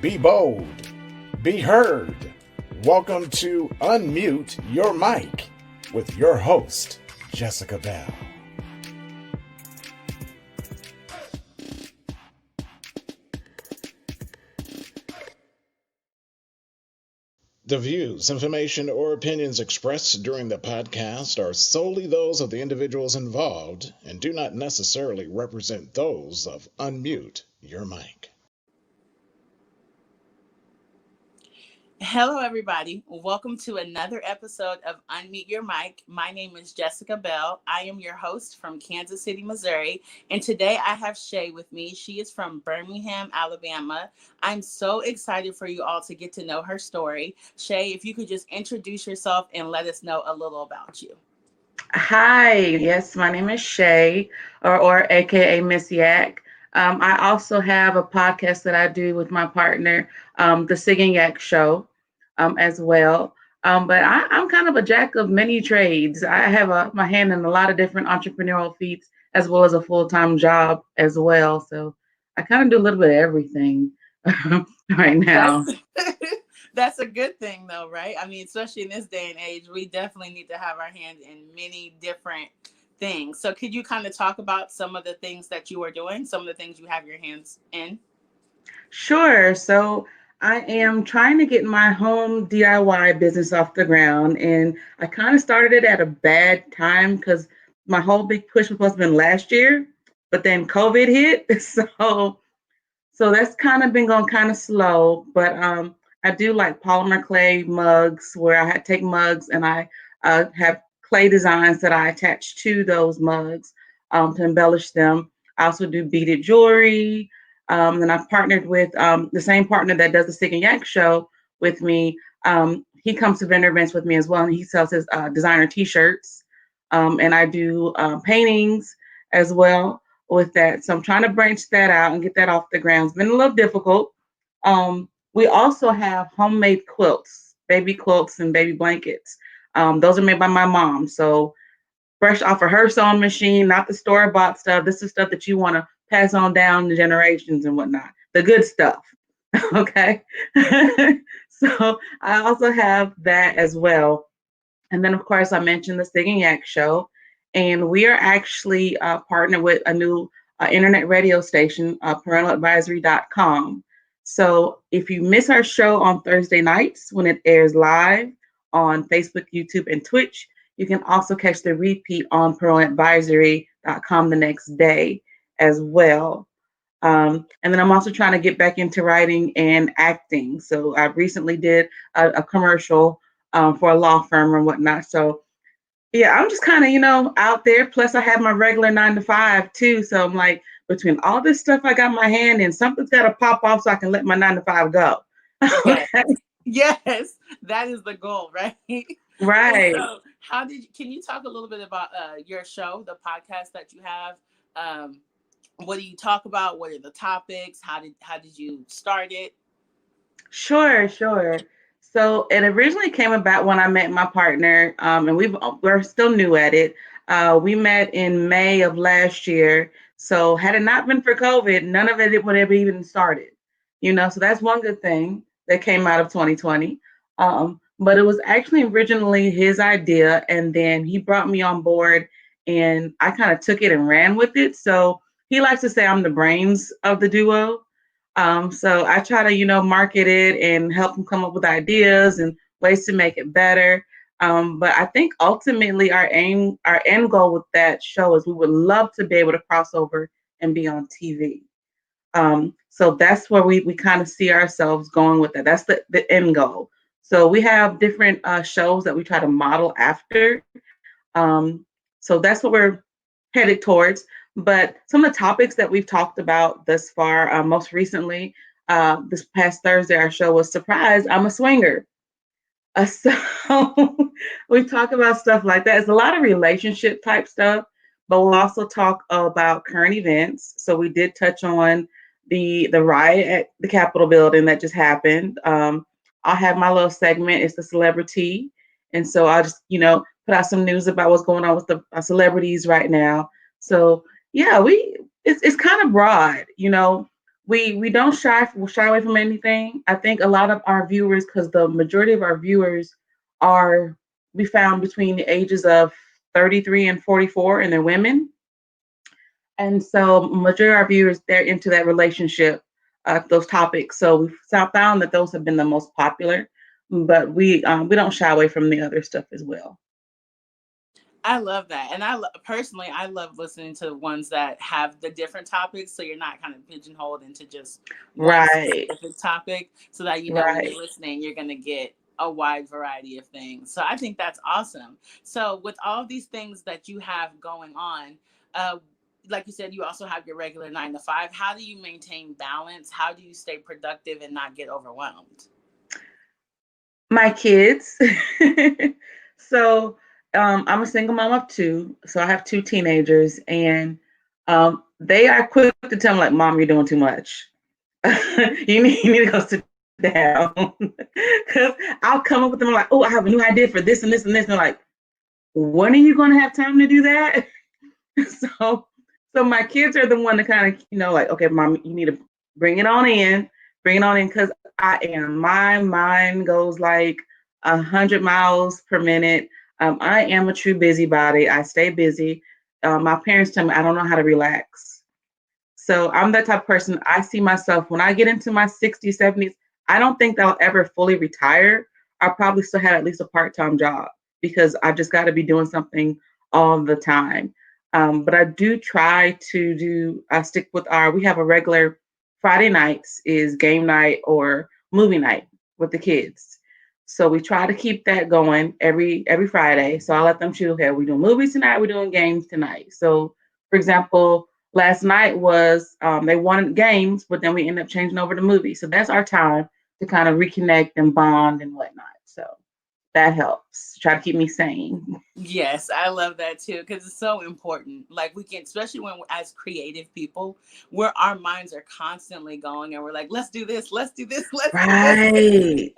Be bold. Be heard. Welcome to Unmute Your Mic with your host, Jessica Bell. The views, information, or opinions expressed during the podcast are solely those of the individuals involved and do not necessarily represent those of Unmute Your Mic. Hello, everybody. Welcome to another episode of Unmute Your Mic. My name is Jessica Bell. I am your host from Kansas City, Missouri. And today I have Shey with me. She is from Birmingham, Alabama. I'm so excited for you all to get to know her story. Shey, if you could just introduce yourself and let us know a little about you. Hi, yes, my name is Shey, or AKA Miss Yak. I also have a podcast that I do with my partner, the Singing Yak Show, as well. But I'm kind of a jack of many trades. I have my hand in a lot of different entrepreneurial feats, as well as a full-time job as well. So I kind of do a little bit of everything right now. That's a good thing, though, right? I mean, especially in this day and age, we definitely need to have our hands in many different things. So could you kind of talk about some of the things that you are doing, some of the things you have your hands in? Sure. So I am trying to get my home DIY business off the ground, and I kind of started it at a bad time because my whole big push was supposed to have been last year, but then COVID hit. So that's kind of been going kind of slow. But I do like polymer clay mugs where take mugs and I have clay designs that I attach to those mugs to embellish them. I also do beaded jewelry. And I've partnered with the same partner that does the Sig and Yak show with me. He comes to vendor events with me as well, and he sells his designer T-shirts. And I do paintings as well with that. So I'm trying to branch that out and get that off the ground. It's been a little difficult. We also have homemade quilts, baby quilts and baby blankets. Those are made by my mom. So fresh off of her sewing machine, not the store-bought stuff. This is stuff that you want to pass on down the generations and whatnot. The good stuff. Okay. So I also have that as well. And then, of course, I mentioned the Singing Yak show. And we are actually partnered with a new internet radio station, parentaladvisory.com. So if you miss our show on Thursday nights when it airs live on Facebook, YouTube, and Twitch, you can also catch the repeat on parentaladvisory.com the next day as well. And then I'm also trying to get back into writing and acting. So I recently did a commercial for a law firm and whatnot. So yeah, I'm just kind of, out there. Plus I have my regular 9 to 5 too. So I'm like, between all this stuff I got my hand in, something's got to pop off so I can let my 9 to 5 go. Okay. Yes, that is the goal, right? Right. So can you talk a little bit about your show, the podcast that you have? What do you talk about? What are the topics? How did you start it? Sure. So it originally came about when I met my partner, and we're still new at it. We met in May of last year. So had it not been for COVID, none of it would have even started. So that's one good thing that came out of 2020. But it was actually originally his idea, and then he brought me on board, and I kind of took it and ran with it. So he likes to say I'm the brains of the duo. So I try to, market it and help them come up with ideas and ways to make it better. But I think ultimately our end goal with that show is we would love to be able to cross over and be on TV. So that's where we kind of see ourselves going with that. That's the end goal. So we have different shows that we try to model after. So that's what we're headed towards. But some of the topics that we've talked about thus far, most recently, this past Thursday, our show was Surprise, I'm a Swinger. So we talk about stuff like that. It's a lot of relationship type stuff, but we'll also talk about current events. So we did touch on the riot at the Capitol building that just happened. I'll have my little segment. It's the celebrity. And so I'll just, put out some news about what's going on with the celebrities right now. So yeah, it's kind of broad, We don't shy away from anything. I think a lot of our viewers, because the majority of our viewers are we found between the ages of 33 and 44, and they're women. And so majority of our viewers, they're into that relationship, those topics. So we've found that those have been the most popular, but we don't shy away from the other stuff as well. I love that. And personally, I love listening to ones that have the different topics. So you're not kind of pigeonholed into just one Right, specific topic, so that, when you're right. listening, you're going to get a wide variety of things. So I think that's awesome. So, with all these things that you have going on, uh, like you said, you also have your regular 9 to 5. How do you maintain balance? How do you stay productive and not get overwhelmed? My kids. So I'm a single mom of two. So I have two teenagers, and they are quick to tell me like, "Mom, you're doing too much. You need to go sit down." Because I'll come up with them like, "Oh, I have a new idea for this and this and this," and they're like, "When are you going to have time to do that?" so so my kids are the one to kind of like, "Okay, mom, you need to bring it on in, bring it on in," because my mind goes like 100 miles per minute. I am a true busybody. I stay busy. My parents tell me I don't know how to relax. So I'm that type of person. I see myself when I get into my 60s, 70s, I don't think I'll ever fully retire. I'll probably still have at least a part-time job because I just got to be doing something all the time. But I do try to I stick with we have a regular Friday nights is game night or movie night with the kids. So we try to keep that going every Friday. So I let them choose, okay, we're doing movies tonight, we're doing games tonight. So for example, last night was they wanted games, but then we ended up changing over to movies. So that's our time to kind of reconnect and bond and whatnot. So that helps. Try to keep me sane. Yes, I love that too, because it's so important. Like, we can, especially when as creative people, where our minds are constantly going, and we're like, let's do this, let's do this, let's do this. Right.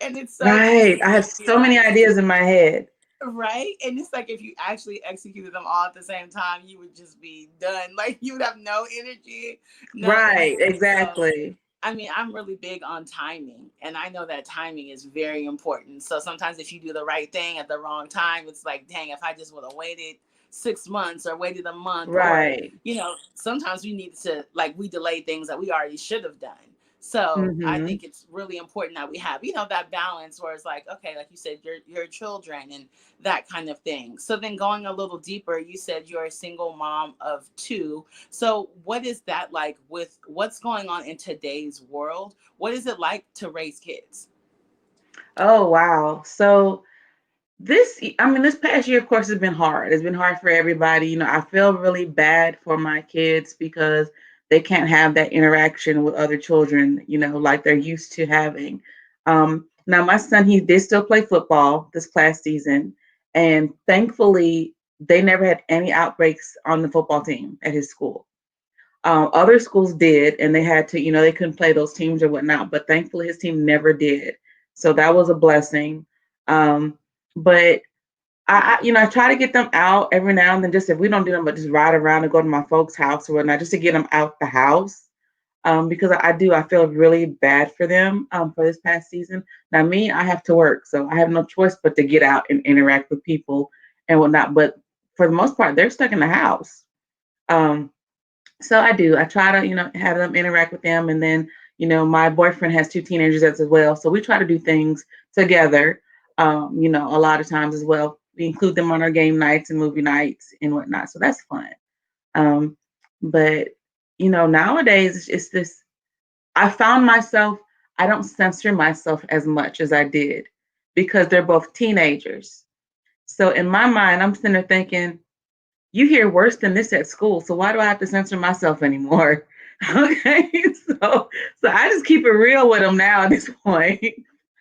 And it's so Right. easy I to have be so many like, ideas in my head. right? And it's like, if you actually executed them all at the same time, you would just be done. Like, you would have no energy, no Right. anything. So Exactly. I mean, I'm really big on timing, and I know that timing is very important. So sometimes if you do the right thing at the wrong time, it's like, dang, if I just would have waited 6 months or waited a month, or, Right. sometimes we need to, like, we delay things that we already should have done. So I Mm-hmm. think it's really important that we have, that balance where it's like, okay, like you said, your children and that kind of thing. So then, going a little deeper, you said you're a single mom of two. So, what is that like with what's going on in today's world? What is it like to raise kids? Oh wow. So this past year, of course, has been hard. It's been hard for everybody. I feel really bad for my kids because they can't have that interaction with other children, like they're used to having. Now, my son, he did still play football this past season, and thankfully, they never had any outbreaks on the football team at his school. Other schools did, and they had to, they couldn't play those teams or whatnot, but thankfully, his team never did. So that was a blessing. But I try to get them out every now and then, just if we don't do them, but just ride around and go to my folks' house or whatnot, just to get them out the house. Because I feel really bad for them for this past season. Now, me, I have to work, so I have no choice but to get out and interact with people and whatnot. But for the most part, they're stuck in the house. Um, so I do. I try to, have them interact with them. And then, my boyfriend has two teenagers as well. So we try to do things together, a lot of times as well. We include them on our game nights and movie nights and whatnot. So that's fun. Um, but, nowadays it's this, I found myself, I don't censor myself as much as I did because they're both teenagers. So in my mind, I'm sitting there thinking, you hear worse than this at school, so why do I have to censor myself anymore? Okay, so I just keep it real with them now at this point.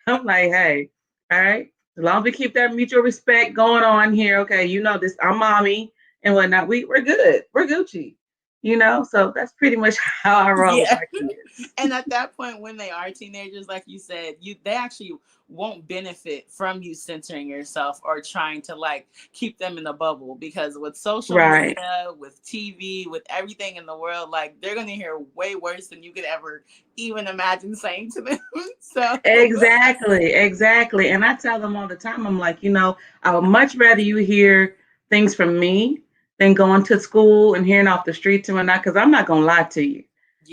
I'm like, hey, all right, as long as we keep that mutual respect going on here, okay, this, I'm mommy and whatnot. We're good, we're Gucci. So that's pretty much how I roll with Yeah. my kids. And at that point, when they are teenagers, like you said, they actually won't benefit from you censoring yourself or trying to like keep them in a bubble, because with social Right. media, with TV, with everything in the world, like they're gonna hear way worse than you could ever even imagine saying to them. So Exactly, exactly. And I tell them all the time, I'm like, I would much rather you hear things from me than going to school and hearing off the streets and whatnot, because I'm not gonna lie to you.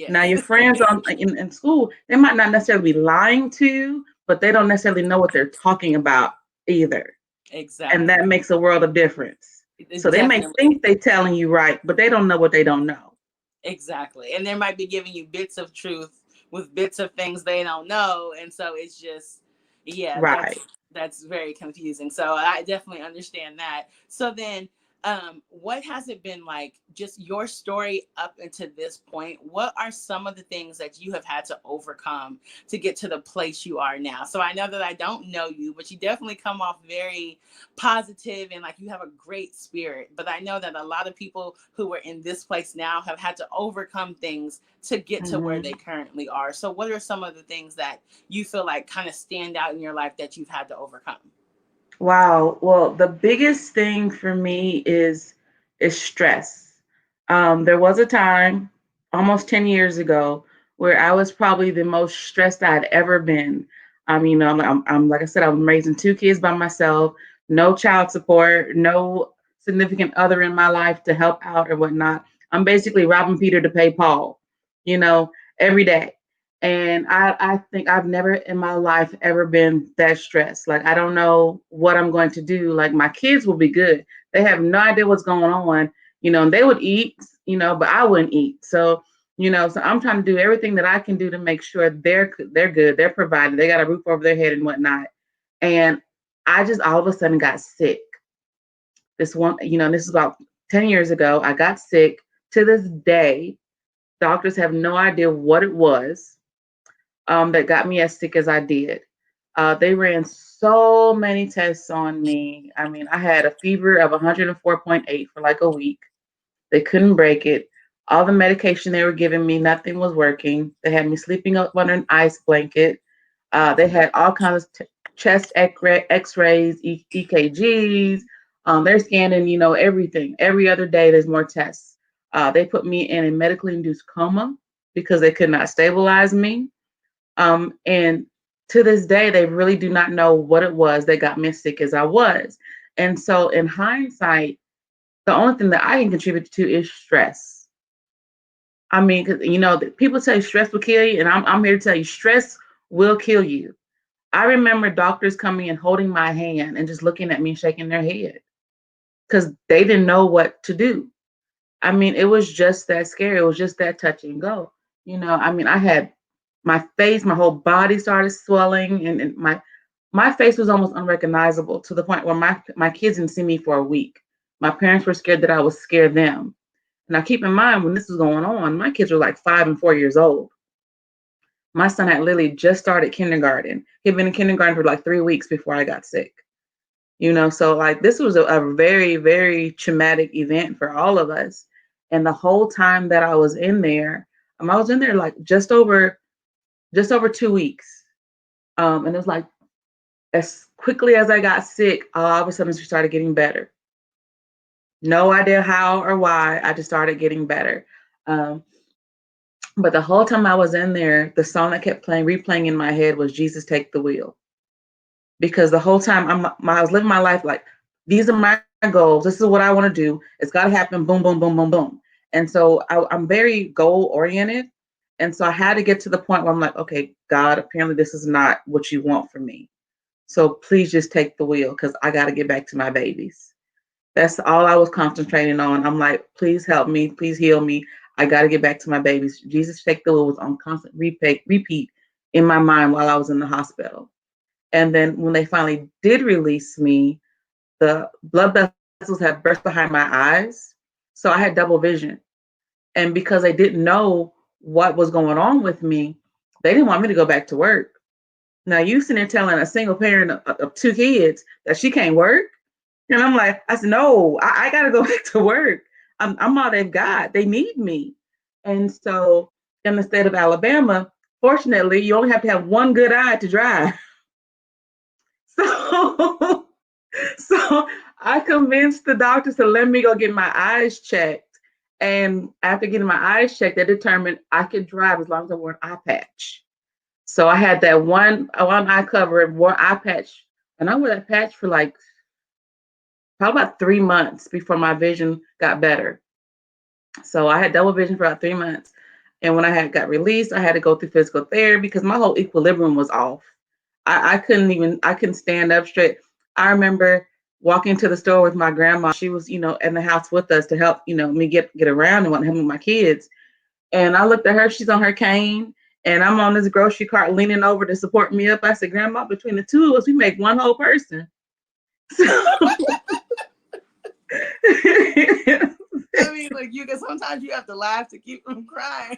Now, yes. your friends in school, they might not necessarily be lying to you, but they don't necessarily know what they're talking about either. And that Exactly. makes a world of difference. So they may Definitely. think they're telling you right, but they don't know what they don't know. Exactly. And they might be giving you bits of truth with bits of things they don't know. And so it's just, yeah, Right. that's very confusing. So I definitely understand that. So then what has it been like, just your story up until this point? What are some of the things that you have had to overcome to get to the place you are now? So I know that I don't know you, but you definitely come off very positive and like you have a great spirit. But I know that a lot of people who are in this place now have had to overcome things to get to where Mhm. they currently are. So what are some of the things that you feel like kind of stand out in your life that you've had to overcome? Wow. Well, the biggest thing for me is stress. There was a time almost 10 years ago where I was probably the most stressed I'd ever been. I'm like I said, I'm raising two kids by myself, no child support, no significant other in my life to help out or whatnot. I'm basically robbing Peter to pay Paul, you know, every day. And I think I've never in my life ever been that stressed. Like, I don't know what I'm going to do. Like, my kids will be good. They have no idea what's going on, and they would eat, but I wouldn't eat. So I'm trying to do everything that I can do to make sure they're good, they're provided, they got a roof over their head and whatnot. And I just all of a sudden got sick. This is about 10 years ago. I got sick. To this day, doctors have no idea what it was that got me as sick as I did. They ran so many tests on me. I mean, I had a fever of 104.8 for like a week. They couldn't break it. All the medication they were giving me, nothing was working. They had me sleeping up under an ice blanket. They had all kinds of chest x-rays, EKGs. They're scanning, everything. Every other day, there's more tests. They put me in a medically induced coma because they could not stabilize me. And to this day, they really do not know what it was that got me as sick as I was. And so, in hindsight, the only thing that I can contribute to is stress. I mean, 'cause, people say stress will kill you, and I'm here to tell you, stress will kill you. I remember doctors coming and holding my hand and just looking at me and shaking their head because they didn't know what to do. I mean, it was just that scary. It was just that touch and go. I mean, I had my face, my whole body started swelling, and my face was almost unrecognizable to the point where my kids didn't see me for a week. My parents were scared that I would scare them. Now, keep in mind, when this was going on, my kids were like 5 and 4 years old. My son had literally just started kindergarten. He'd been in kindergarten for like 3 weeks before I got sick. So like this was a very, very traumatic event for all of us. And the whole time that I was in there, I was in there like just over 2 weeks. And it was like as quickly as I got sick, all of a sudden she started getting better. No idea how or why, I just started getting better. Um, but the whole time I was in there, the song that kept replaying in my head was "Jesus Take the Wheel." Because the whole time I was living my life like, these are my goals. This is what I want to do. It's got to happen. Boom, boom, boom, boom, boom. And so I'm very goal oriented. And so I had to get to the point where I'm like, okay, God, apparently this is not what you want for me. So please just take the wheel because I got to get back to my babies. That's all I was concentrating on. I'm like, please help me. Please heal me. I got to get back to my babies. Jesus Take the Wheel was on constant repeat in my mind while I was in the hospital. And then when they finally did release me, the blood vessels had burst behind my eyes. So I had double vision. And because they didn't know what was going on with me, they didn't want me to go back to work. Now you sitting there telling a single parent of two kids that she can't work. And I'm like, I said, no, I got to go back to work. I'm all they've got. They need me. And so in the state of Alabama, fortunately, you only have to have one good eye to drive. So so I convinced the doctors to let me go get my eyes checked. And after getting my eyes checked, they determined I could drive as long as I wore an eye patch. So I had that one eye cover and one eye patch. And I wore that patch for like probably about 3 months before my vision got better. So I had double vision for about 3 months. And when I had got released, I had to go through physical therapy because my whole equilibrium was off. I couldn't stand up straight. I remember walking to the store with my grandma. She was, in the house with us to help, me get around and want to help me with my kids. And I looked at her, she's on her cane, and I'm on this grocery cart leaning over to support me up. I said, Grandma, between the two of us, we make one whole person. So I mean, like you can sometimes you have to laugh to keep from crying.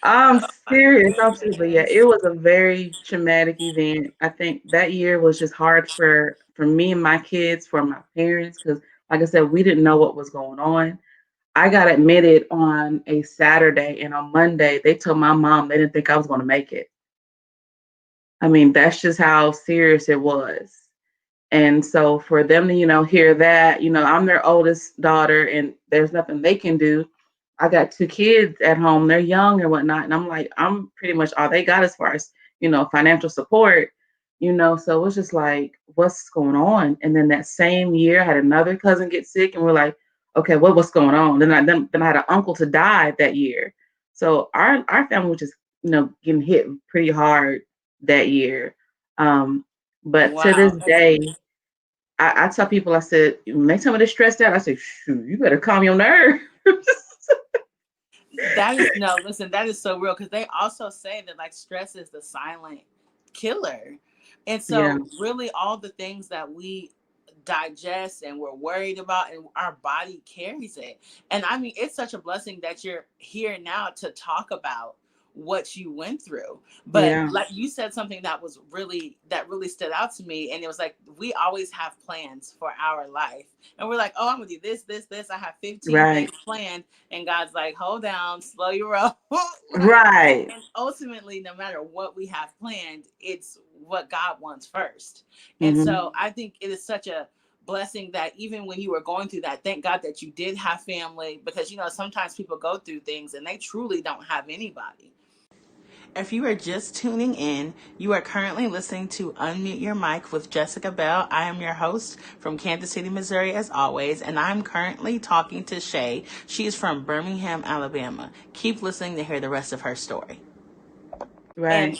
I'm serious, Oh absolutely. Yeah, goodness. it was a very traumatic event. I think that year was just hard for me and my kids, for my parents, because like I said, we didn't know what was going on. I got admitted on a Saturday, and on Monday they told my mom they didn't think I was going to make it. I mean, that's just how serious it was. And so for them to, hear that, I'm their oldest daughter and there's nothing they can do. I got two kids at home, they're young and whatnot. And I'm like, I'm pretty much all they got as far as, financial support, so it was just like, what's going on? And then that same year I had another cousin get sick and we're like, okay, what's going on? Then I had an uncle to die that year. So our family was just, getting hit pretty hard that year. But to this Wow. day, I tell people, I said, when they tell me they're stressed out, I say, shoot, you better calm your nerve. That is no, listen, that is so real because they also say that like stress is the silent killer. And Yeah, so really all the things that we digest and we're worried about and our body carries it. And I mean, it's such a blessing that you're here now to talk about what you went through. But yeah, like you said something that really stood out to me, and it was like we always have plans for our life. And we're like, oh, I'm gonna do this. I have 15 things right, planned, and God's like, hold down, slow your roll. Like, right. and ultimately, no matter what we have planned, it's what God wants first. And Hmm. so I think it is such a blessing that even when you were going through that, thank God that you did have family, because sometimes people go through things and they truly don't have anybody. If you are just tuning in, you are currently listening to Unmute Your Mic with Jessica Bell. I am your host from Kansas City, Missouri, as always, and I'm currently talking to Shey. She is from Birmingham, Alabama. Keep listening to hear the rest of her story. And Right.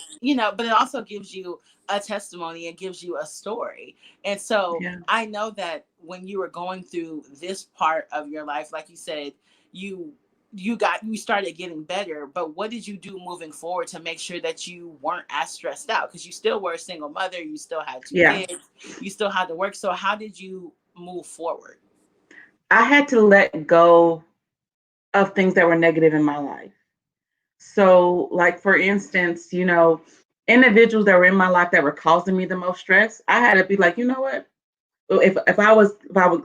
but it also gives you a testimony, it gives you a story. And so Yeah. I know that when you were going through this part of your life, like you said, you you started getting better, but what did you do moving forward to make sure that you weren't as stressed out, because you still were a single mother, you still had two Yeah. kids, you still had to work, so how did you move forward? I had to let go of things that were negative in my life. So, like, for instance, individuals that were in my life that were causing me the most stress, I had to be like, you know what? If I was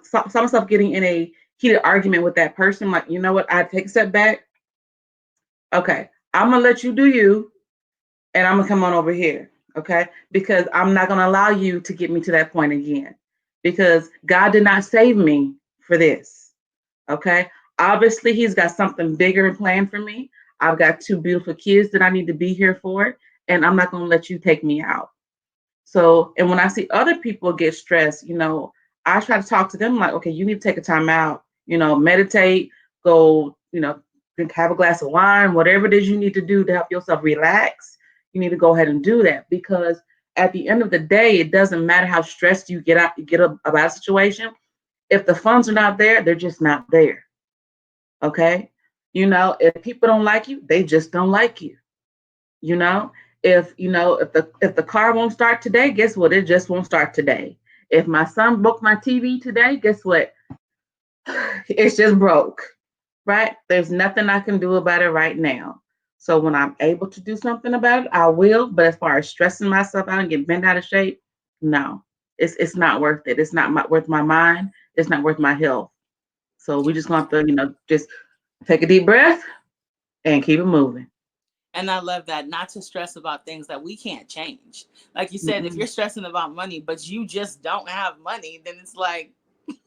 saw myself getting in a heated argument with that person, like, you know what? I'd take a step back. Okay, I'm gonna let you do you, and I'm gonna come on over here, okay? Because I'm not gonna allow you to get me to that point again. Because God did not save me for this, okay? Obviously, He's got something bigger and planned for me. I've got two beautiful kids that I need to be here for, and I'm not gonna let you take me out. So, and when I see other people get stressed, I try to talk to them like, okay, you need to take a time out, meditate, go, drink, have a glass of wine, whatever it is you need to do to help yourself relax. You need to go ahead and do that, because at the end of the day, it doesn't matter how stressed you get up about a situation. If the funds are not there, they're just not there. Okay. If people don't like you, they just don't like you. You know, if the car won't start today, guess what? It just won't start today. If my son broke my TV today, guess what? It's just broke, right? There's nothing I can do about it right now. So when I'm able to do something about it, I will. But as far as stressing myself out and getting bent out of shape, no, it's not worth it. It's not worth my mind. It's not worth my health. So we just gonna have to, just take a deep breath and keep it moving. And I love that, not to stress about things that we can't change. Like you said, if Mm-mm. you're stressing about money, but you just don't have money, then it's like,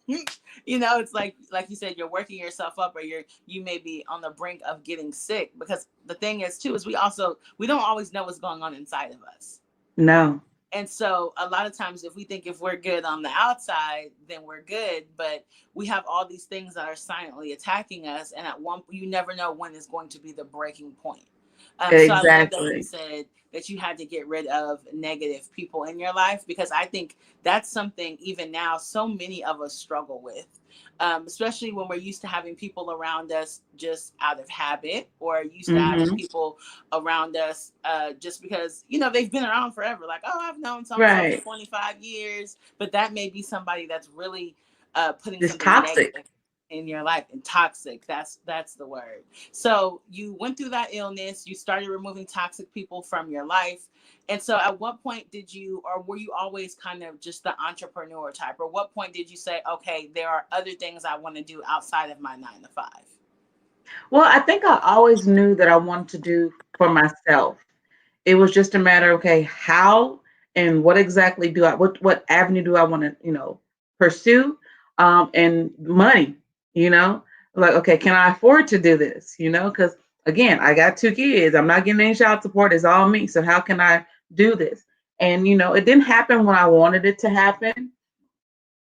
it's like you said, you're working yourself up, or you may be on the brink of getting sick. Because the thing is too, is we don't always know what's going on inside of us. No. And so a lot of times, if we think if we're good on the outside, then we're good, but we have all these things that are silently attacking us, and at one, you never know when is going to be the breaking point. So I love that you Exactly. said that you had to get rid of negative people in your life, because I think that's something even now so many of us struggle with, especially when we're used to having people around us just out of habit, or used to having Mm-hmm. people around us just because they've been around forever. Like, oh, I've known so and so for Right. 25 years, but that may be somebody that's really putting It's something toxic. negative in your life, and toxic. That's the word. So you went through that illness, you started removing toxic people from your life. And so at what point did you, or were you always kind of just the entrepreneur type? Or what point did you say, okay, there are other things I want to do outside of my 9 to 5? Well, I think I always knew that I wanted to do for myself. It was just a matter, okay, how and what exactly what avenue do I want to, pursue? And money, you know, like, okay, can I afford to do this? Because again, I got 2 kids. I'm not getting any child support. It's all me. So how can I do this? And it didn't happen when I wanted it to happen.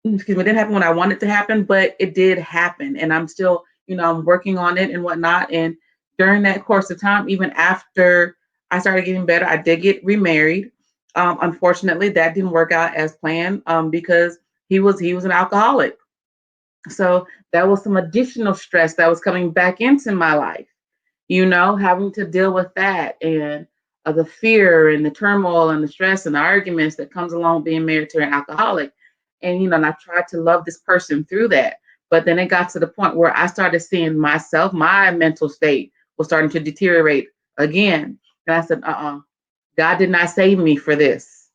Excuse me, it didn't happen when I wanted it to happen, but it did happen. And I'm still, I'm working on it and whatnot. And during that course of time, even after I started getting better, I did get remarried. Unfortunately, that didn't work out as planned, because he was an alcoholic. So that was some additional stress that was coming back into my life, having to deal with that, and the fear and the turmoil and the stress and the arguments that comes along being married to an alcoholic. And, and I tried to love this person through that. But then it got to the point where I started seeing myself, my mental state was starting to deteriorate again. And I said, God did not save me for this.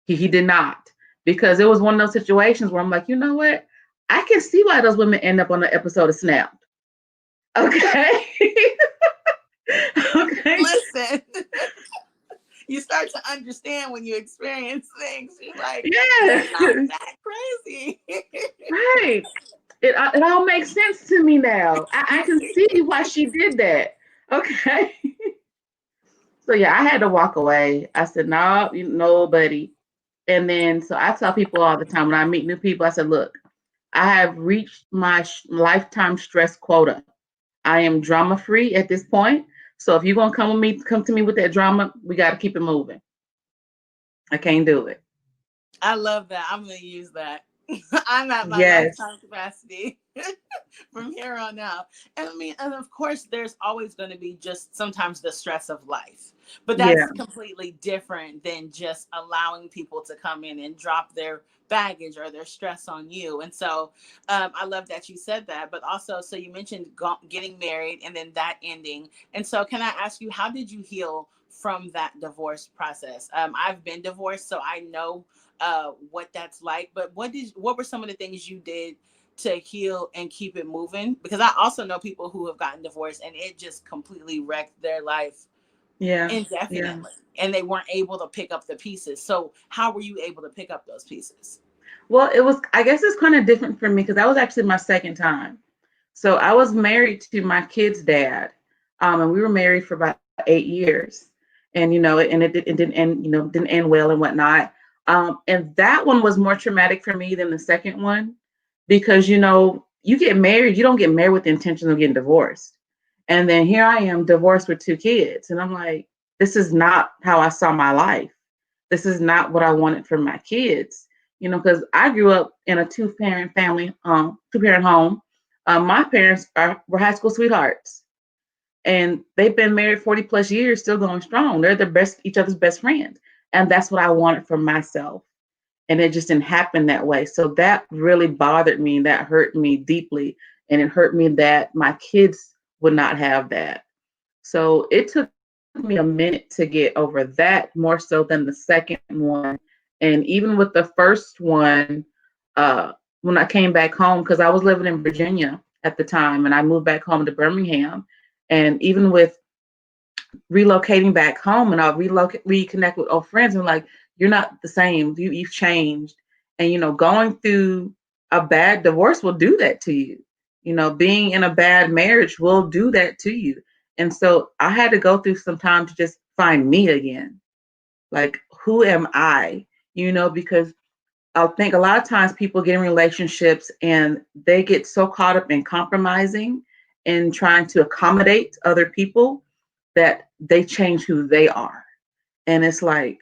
He did not. Because it was one of those situations where I'm like, you know what? I can see why those women end up on an episode of Snap. Okay. Okay. Listen, you start to understand when you experience things. You're like, they're Yes. not that crazy. Right. It all makes sense to me now. I can see why she did that. Okay. So yeah, I had to walk away. I said, no, nobody. And then so I tell people all the time when I meet new people, I said, look, I have reached my lifetime stress quota. I am drama free at this point. So if you're gonna come to me with that drama, we got to keep it moving. I can't do it. I love that. I'm going to use that. I'm at my Yes. lifetime capacity from here on out. And I mean, and of course, there's always going to be just sometimes the stress of life, but Yeah. that's completely different than just allowing people to come in and drop their baggage or their stress on you. And so I love that you said that. But also, so you mentioned getting married and then that ending. And so, can I ask you, how did you heal from that divorce process? I've been divorced, so I know what that's like. But what were some of the things you did to heal and keep it moving? Because I also know people who have gotten divorced and it just completely wrecked their life Yeah. Yeah. indefinitely, and they weren't able to pick up the pieces. So how were you able to pick up those pieces? Well, I guess it's kind of different for me because that was actually my second time. So I was married to my kid's dad, and we were married for about 8 years, and it didn't end, didn't end well and whatnot. And that one was more traumatic for me than the second one because you get married, you don't get married with the intention of getting divorced, and then here I am divorced with 2 kids, and I'm like, this is not how I saw my life. This is not what I wanted for my kids, because I grew up in a two-parent family, two-parent home. My parents were high school sweethearts, and they've been married 40 plus years, still going strong. They're each other's best friends. And that's what I wanted for myself. And it just didn't happen that way. So that really bothered me. That hurt me deeply. And it hurt me that my kids would not have that. So it took me a minute to get over that more so than the second one. And even with the first one, uh, when I came back home, because I was living in Virginia at the time, and I moved back home to Birmingham. And even with relocating back home, and I'll reconnect with old friends, and like, you're not the same. You've changed. And going through a bad divorce will do that to you. Being in a bad marriage will do that to you. And so I had to go through some time to just find me again. Like, who am I? Because I think a lot of times people get in relationships and they get so caught up in compromising and trying to accommodate other people that they change who they are. And it's like,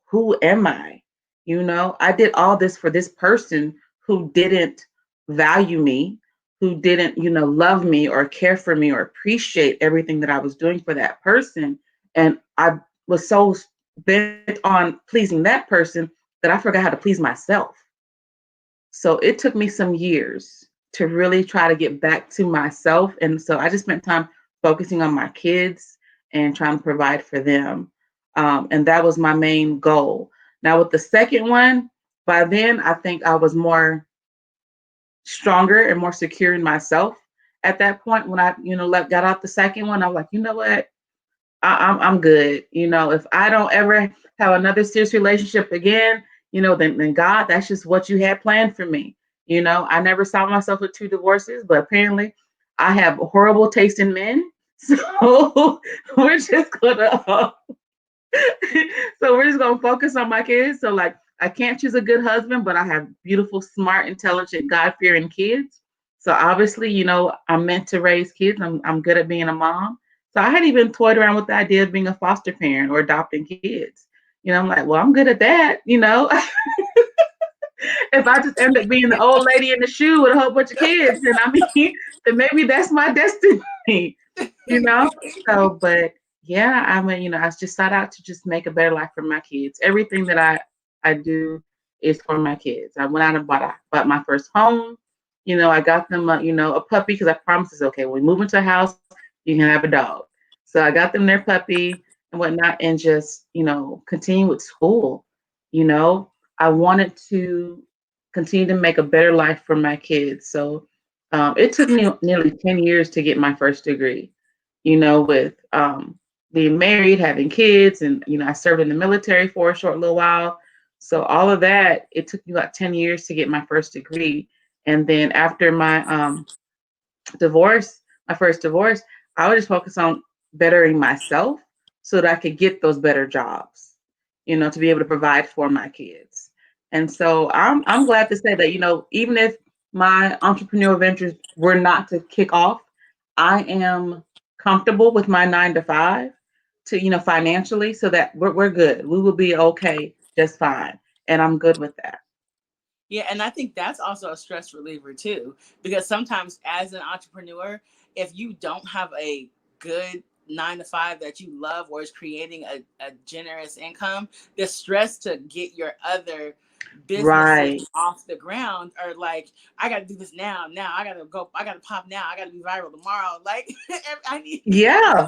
who am I? I did all this for this person who didn't value me, who didn't, love me or care for me or appreciate everything that I was doing for that person. And I was so bent on pleasing that person that I forgot how to please myself. So it took me some years to really try to get back to myself. And so I just spent time focusing on my kids and trying to provide for them. And that was my main goal. Now, with the second one, by then, I think I was more stronger and more secure in myself at that point. When I, got out the second one, I was like, you know what? I'm good. If I don't ever have another serious relationship again, then God, that's just what you had planned for me. I never saw myself with two divorces, but apparently I have horrible taste in men. So we're just gonna so we're just gonna focus on my kids. So like, I can't choose a good husband, but I have beautiful, smart, intelligent, God-fearing kids. So obviously, I'm meant to raise kids. I'm good at being a mom. So I had even toyed around with the idea of being a foster parent or adopting kids. I'm like, well, I'm good at that. If I just end up being the old lady in the shoe with a whole bunch of kids, then I mean, then maybe that's my destiny. you know. So, but yeah, I mean, I just sought out to just make a better life for my kids. Everything that I do is for my kids. I went out and bought my first home. I got them a puppy because I promised it's okay. When we move into a house, you can have a dog. So I got them their puppy and whatnot, and just continue with school. You know, I wanted to continue to make a better life for my kids. So it took me nearly 10 years to get my first degree, with being married, having kids, and, I served in the military for a short little while. So all of that, it took me about 10 years to get my first degree. And then after my divorce, my first divorce, I would just focus on bettering myself so that I could get those better jobs, to be able to provide for my kids. And so I'm glad to say that, even if my entrepreneurial ventures were not to kick off, I am comfortable with my 9 to 5 to, financially, so that we're good. We will be okay, just fine. And I'm good with that. Yeah, and I think that's also a stress reliever too, because sometimes as an entrepreneur, if you don't have a good 9 to 5 that you love or is creating a generous income, the stress to get your other businesses Right. off the ground are like, I gotta do this now I gotta go, I gotta pop now, I gotta be viral tomorrow. Like I need Yeah,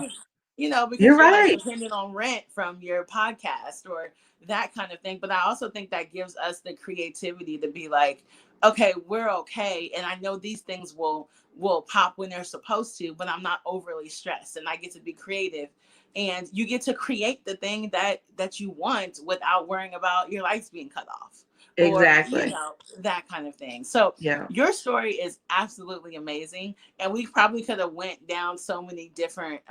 you're because you're like right. dependent on rent from your podcast or that kind of thing. But I also think that gives us the creativity to be like, okay, we're okay. And I know these things will pop when they're supposed to, but I'm not overly stressed and I get to be creative. And you get to create the thing that you want without worrying about your lights being cut off or, Exactly. that kind of thing. So Yeah. your story is absolutely amazing. And we probably could have went down so many different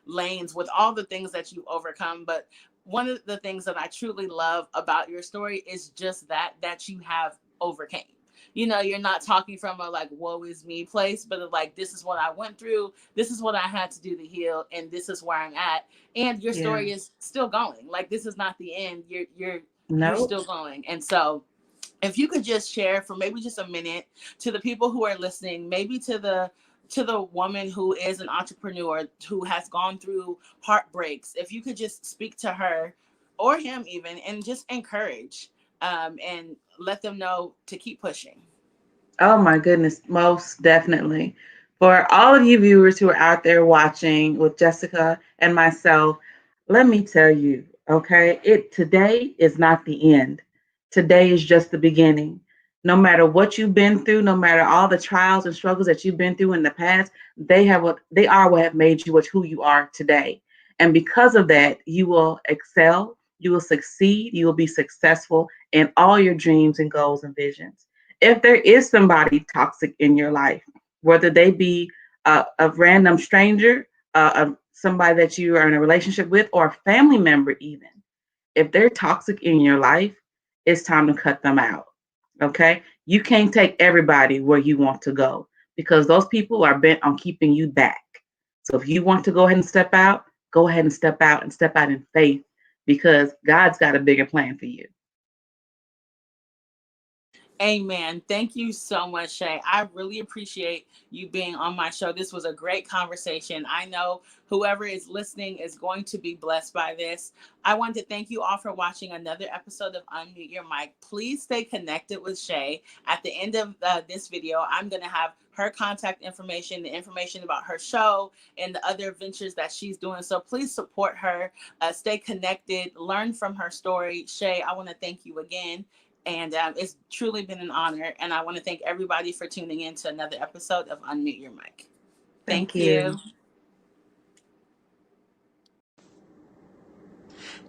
lanes with all the things that you've overcome. But one of the things that I truly love about your story is just that you have overcame. You're not talking from a like woe is me place, but like this is what I went through, this is what I had to do to heal, and this is where I'm at. And your Yeah. story is still going. Like this is not the end. You're Nope. still going. And so if you could just share for maybe just a minute to the people who are listening, maybe to the woman who is an entrepreneur who has gone through heartbreaks, if you could just speak to her or him even and just encourage and let them know to keep pushing. Oh my goodness, most definitely. For all of you viewers who are out there watching with Jessica and myself, let me tell you, okay, today is not the end. Today is just the beginning. No matter what you've been through, no matter all the trials and struggles that you've been through in the past, they are what have made you who you are today. And because of that, you will excel, you will succeed, you will be successful in all your dreams and goals and visions. If there is somebody toxic in your life, whether they be a random stranger, somebody that you are in a relationship with, or a family member, even, if they're toxic in your life, it's time to cut them out. Okay? You can't take everybody where you want to go because those people are bent on keeping you back. So if you want to go ahead and step out, go ahead and step out in faith because God's got a bigger plan for you. Amen. Thank you so much, Shey. I really appreciate you being on my show. This was a great conversation. I know whoever is listening is going to be blessed by this. I want to thank you all for watching another episode of Unmute Your Mic. Please stay connected with Shey. At the end of this video, I'm going to have her contact information, the information about her show, and the other ventures that she's doing. So please support her, stay connected, learn from her story. Shey, I want to thank you again. And it's truly been an honor. And I want to thank everybody for tuning in to another episode of Unmute Your Mic. Thank you.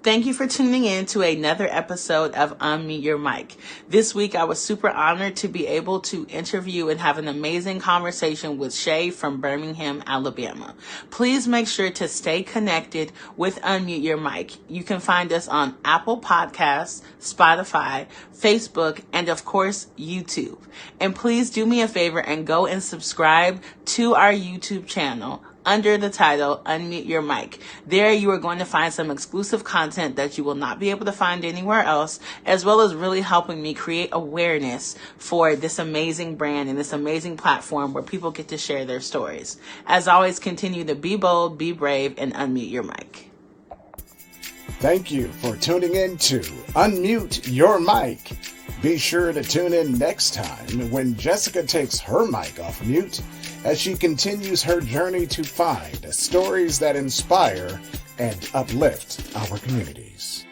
Thank you for tuning in to another episode of Unmute Your Mic. This week, I was super honored to be able to interview and have an amazing conversation with Shey from Birmingham, Alabama. Please make sure to stay connected with Unmute Your Mic. You can find us on Apple Podcasts, Spotify, Facebook, and of course, YouTube. And please do me a favor and go and subscribe to our YouTube channel under the title Unmute Your Mic. There you are going to find some exclusive content that you will not be able to find anywhere else, as well as really helping me create awareness for this amazing brand and this amazing platform where people get to share their stories. As always, continue to be bold, be brave, and unmute your mic. Thank you for tuning in to Unmute Your Mic. Be sure to tune in next time when Jessica takes her mic off mute as she continues her journey to find stories that inspire and uplift our communities.